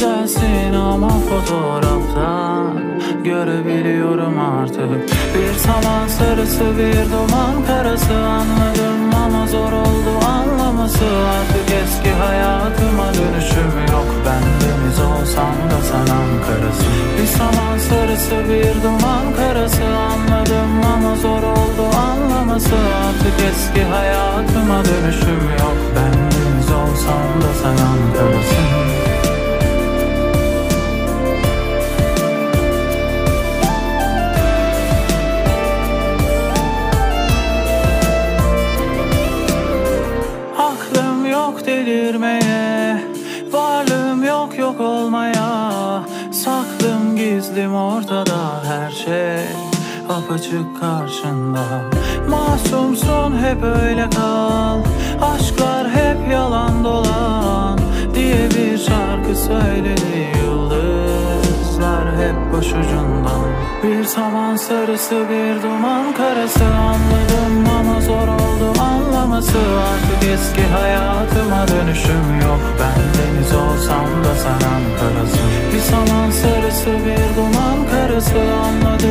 güzelsin ama fotoğraftan görebiliyorum artık. Bir saman sarısı, bir duman karası, anladım ama zor oldu anlaması. Artık eski hayatıma dönüşüm yok. Ben deniz olsam da sen Ankara'sın. Bir saman sarısı, bir duman karası, anladım ama zor oldu anlaması. Artık eski hayatıma dönüşüm yok. Ben deniz olsam da sen Ankara'sın. Aklım yok delirmeye, varlığım yok yok olmaya. Saklım gizlim ortada, her şey apaçık karşında. Masumsun hep öyle kal, aşklar hep yalan dolan diye bir şarkı söyledi yıldızlar hep başucundan. Bir saman sarısı, bir duman karası, anladım ama zor oldu anlaması. Artık eski hayatıma dönüşüm yok. Ben deniz olsam da sen Ankara'sın. Bir saman sarısı, bir duman karası, anladım